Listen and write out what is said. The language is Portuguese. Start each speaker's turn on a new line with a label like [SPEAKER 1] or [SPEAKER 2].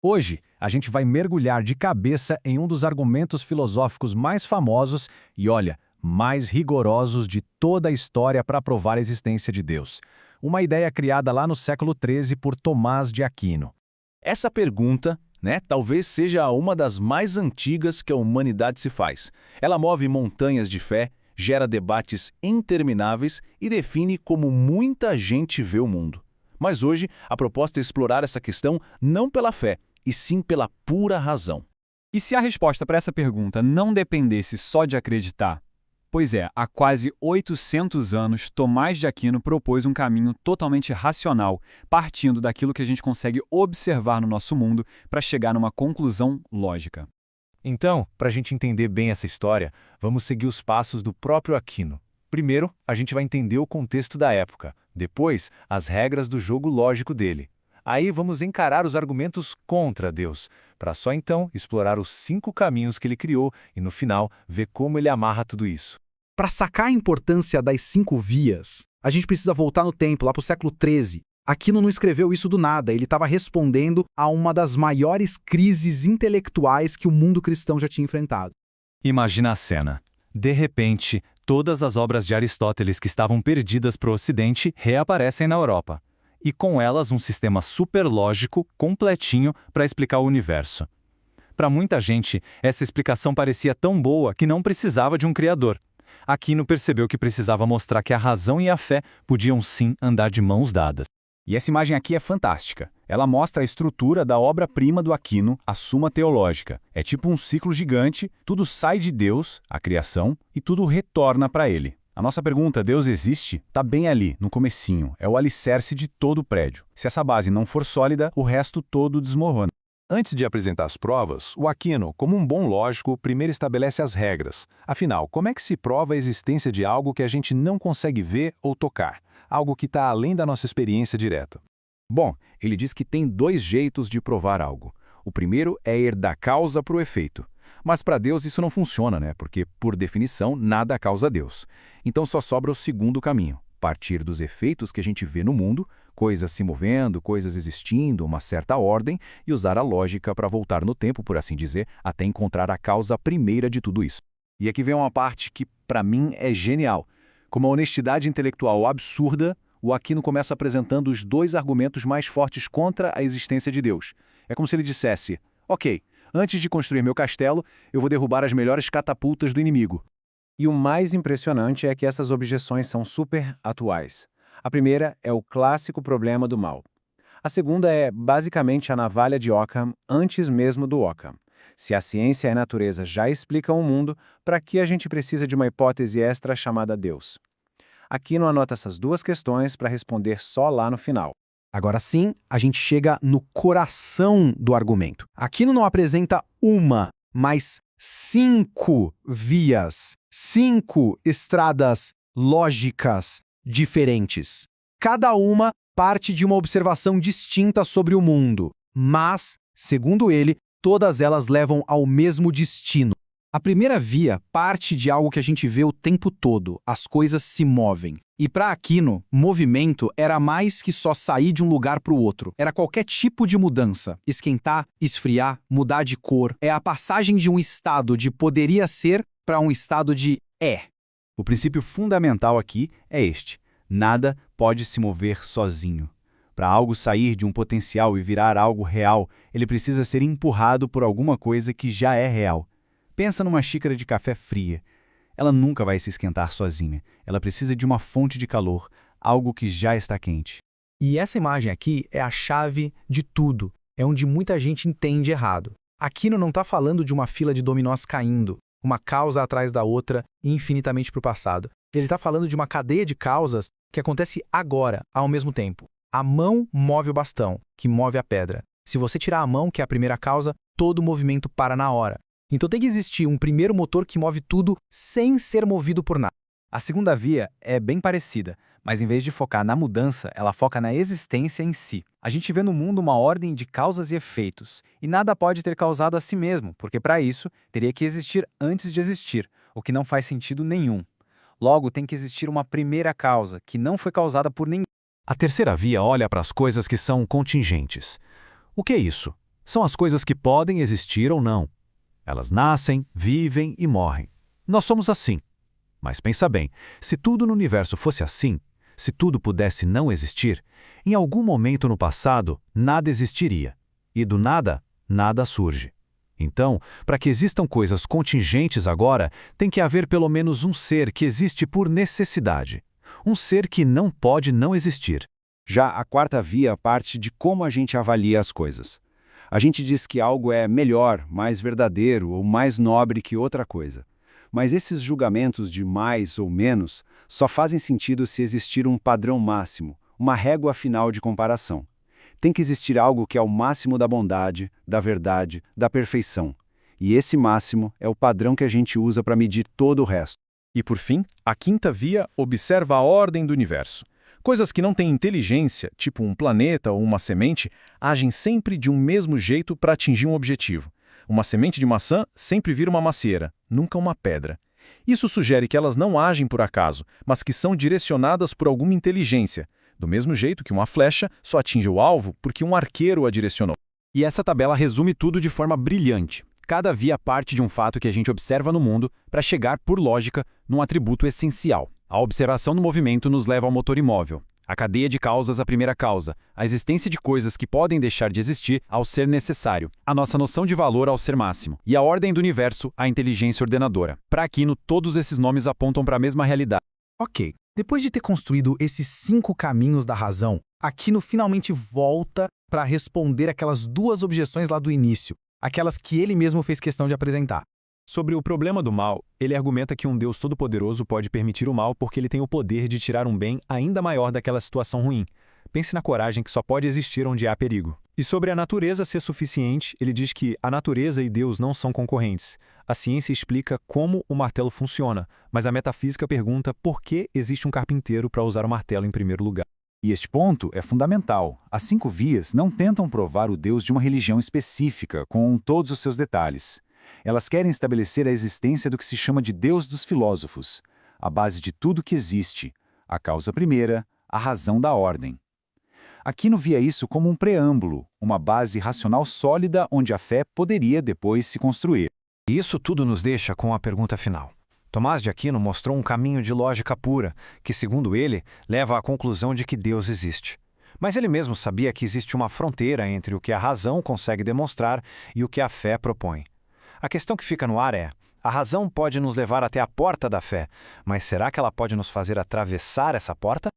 [SPEAKER 1] Hoje, a gente vai mergulhar de cabeça em um dos argumentos filosóficos mais famosos e, olha, mais rigorosos de toda a história para provar a existência de Deus. Uma ideia criada lá no século XIII por Tomás de Aquino.
[SPEAKER 2] Essa pergunta, talvez seja uma das mais antigas que a humanidade se faz. Ela move montanhas de fé, gera debates intermináveis e define como muita gente vê o mundo. Mas hoje, a proposta é explorar essa questão não pela fé, e sim pela pura razão.
[SPEAKER 3] E se a resposta para essa pergunta não dependesse só de acreditar? Pois é, há quase 800 anos, Tomás de Aquino propôs um caminho totalmente racional, partindo daquilo que a gente consegue observar no nosso mundo para chegar numa conclusão lógica.
[SPEAKER 1] Então, para a gente entender bem essa história, vamos seguir os passos do próprio Aquino. Primeiro, a gente vai entender o contexto da época. Depois, as regras do jogo lógico dele. Aí vamos encarar os argumentos contra Deus, para só então explorar os 5 caminhos que ele criou e, no final, ver como ele amarra tudo isso.
[SPEAKER 4] Para sacar a importância das 5 vias, a gente precisa voltar no tempo, lá para o século XIII. Aquino não escreveu isso do nada, ele estava respondendo a uma das maiores crises intelectuais que o mundo cristão já tinha enfrentado.
[SPEAKER 5] Imagina a cena. De repente, todas as obras de Aristóteles que estavam perdidas para o Ocidente reaparecem na Europa. E com elas um sistema superlógico, completinho, para explicar o universo. Para muita gente, essa explicação parecia tão boa que não precisava de um criador. Aquino percebeu que precisava mostrar que a razão e a fé podiam sim andar de mãos dadas.
[SPEAKER 1] E essa imagem aqui é fantástica. Ela mostra a estrutura da obra-prima do Aquino, a Suma Teológica. É tipo um ciclo gigante, tudo sai de Deus, a criação, e tudo retorna para ele. A nossa pergunta, Deus existe? Está bem ali, no comecinho. É o alicerce de todo o prédio. Se essa base não for sólida, o resto todo desmorona.
[SPEAKER 2] Antes de apresentar as provas, o Aquino, como um bom lógico, primeiro estabelece as regras. Afinal, como é que se prova a existência de algo que a gente não consegue ver ou tocar? Algo que está além da nossa experiência direta.
[SPEAKER 4] Bom, ele diz que tem 2 jeitos de provar algo. O primeiro é ir da causa para o efeito. Mas para Deus isso não funciona, Porque, por definição, nada causa Deus. Então só sobra o segundo caminho. Partir dos efeitos que a gente vê no mundo, coisas se movendo, coisas existindo, uma certa ordem, e usar a lógica para voltar no tempo, por assim dizer, até encontrar a causa primeira de tudo isso.
[SPEAKER 1] E aqui vem uma parte que, para mim, é genial. Com uma honestidade intelectual absurda, o Aquino começa apresentando os 2 argumentos mais fortes contra a existência de Deus. É como se ele dissesse, ok, antes de construir meu castelo, eu vou derrubar as melhores catapultas do inimigo. E o mais impressionante é que essas objeções são super atuais. A primeira é o clássico problema do mal. A segunda é, basicamente, a navalha de Occam antes mesmo do Occam. Se a ciência e a natureza já explicam o mundo, para que a gente precisa de uma hipótese extra chamada Deus? Aquino anota essas 2 questões para responder só lá no final.
[SPEAKER 4] Agora sim, a gente chega no coração do argumento. Aquino não apresenta uma, mas 5 vias, 5 estradas lógicas diferentes. Cada uma parte de uma observação distinta sobre o mundo, mas, segundo ele, todas elas levam ao mesmo destino. A primeira via parte de algo que a gente vê o tempo todo, as coisas se movem. E para Aquino, movimento era mais que só sair de um lugar para o outro. Era qualquer tipo de mudança. Esquentar, esfriar, mudar de cor. É a passagem de um estado de poderia ser para um estado de é.
[SPEAKER 5] O princípio fundamental aqui é este. Nada pode se mover sozinho. Para algo sair de um potencial e virar algo real, ele precisa ser empurrado por alguma coisa que já é real. Pensa numa xícara de café fria. Ela nunca vai se esquentar sozinha. Ela precisa de uma fonte de calor, algo que já está quente.
[SPEAKER 4] E essa imagem aqui é a chave de tudo. É onde muita gente entende errado. Aquino não está falando de uma fila de dominós caindo, uma causa atrás da outra e infinitamente para o passado. Ele está falando de uma cadeia de causas que acontece agora, ao mesmo tempo. A mão move o bastão, que move a pedra. Se você tirar a mão, que é a primeira causa, todo o movimento para na hora. Então tem que existir um primeiro motor que move tudo sem ser movido por nada.
[SPEAKER 1] A segunda via é bem parecida, mas em vez de focar na mudança, ela foca na existência em si. A gente vê no mundo uma ordem de causas e efeitos, e nada pode ter causado a si mesmo, porque para isso teria que existir antes de existir, o que não faz sentido nenhum. Logo, tem que existir uma primeira causa, que não foi causada por ninguém.
[SPEAKER 5] A terceira via olha para as coisas que são contingentes. O que é isso?
[SPEAKER 2] São as coisas que podem existir ou não. Elas nascem, vivem e morrem. Nós somos assim. Mas pensa bem, se tudo no universo fosse assim, se tudo pudesse não existir, em algum momento no passado, nada existiria. E do nada, nada surge. Então, para que existam coisas contingentes agora, tem que haver pelo menos um ser que existe por necessidade. Um ser que não pode não existir.
[SPEAKER 1] Já a quarta via parte de como a gente avalia as coisas. A gente diz que algo é melhor, mais verdadeiro ou mais nobre que outra coisa. Mas esses julgamentos de mais ou menos só fazem sentido se existir um padrão máximo, uma régua final de comparação. Tem que existir algo que é o máximo da bondade, da verdade, da perfeição. E esse máximo é o padrão que a gente usa para medir todo o resto.
[SPEAKER 6] E por fim, a quinta via observa a ordem do universo. Coisas que não têm inteligência, tipo um planeta ou uma semente, agem sempre de um mesmo jeito para atingir um objetivo. Uma semente de maçã sempre vira uma macieira, nunca uma pedra. Isso sugere que elas não agem por acaso, mas que são direcionadas por alguma inteligência, do mesmo jeito que uma flecha só atinge o alvo porque um arqueiro a direcionou.
[SPEAKER 3] E essa tabela resume tudo de forma brilhante. Cada via parte de um fato que a gente observa no mundo para chegar, por lógica, num atributo essencial. A observação do movimento nos leva ao motor imóvel. A cadeia de causas à primeira causa, a existência de coisas que podem deixar de existir ao ser necessário, a nossa noção de valor ao ser máximo, e a ordem do universo à inteligência ordenadora. Para Aquino, todos esses nomes apontam para a mesma realidade.
[SPEAKER 4] Ok, depois de ter construído esses 5 caminhos da razão, Aquino finalmente volta para responder aquelas 2 objeções lá do início, aquelas que ele mesmo fez questão de apresentar.
[SPEAKER 3] Sobre o problema do mal, ele argumenta que um Deus todo-poderoso pode permitir o mal porque ele tem o poder de tirar um bem ainda maior daquela situação ruim. Pense na coragem que só pode existir onde há perigo. E sobre a natureza ser suficiente, ele diz que a natureza e Deus não são concorrentes. A ciência explica como o martelo funciona, mas a metafísica pergunta por que existe um carpinteiro para usar o martelo em primeiro lugar.
[SPEAKER 2] E este ponto é fundamental. As 5 vias não tentam provar o Deus de uma religião específica, com todos os seus detalhes. Elas querem estabelecer a existência do que se chama de Deus dos filósofos, a base de tudo que existe, a causa primeira, a razão da ordem. Aquino via isso como um preâmbulo, uma base racional sólida onde a fé poderia depois se construir.
[SPEAKER 7] E isso tudo nos deixa com a pergunta final. Tomás de Aquino mostrou um caminho de lógica pura, que, segundo ele, leva à conclusão de que Deus existe. Mas ele mesmo sabia que existe uma fronteira entre o que a razão consegue demonstrar e o que a fé propõe. A questão que fica no ar é: a razão pode nos levar até a porta da fé, mas será que ela pode nos fazer atravessar essa porta?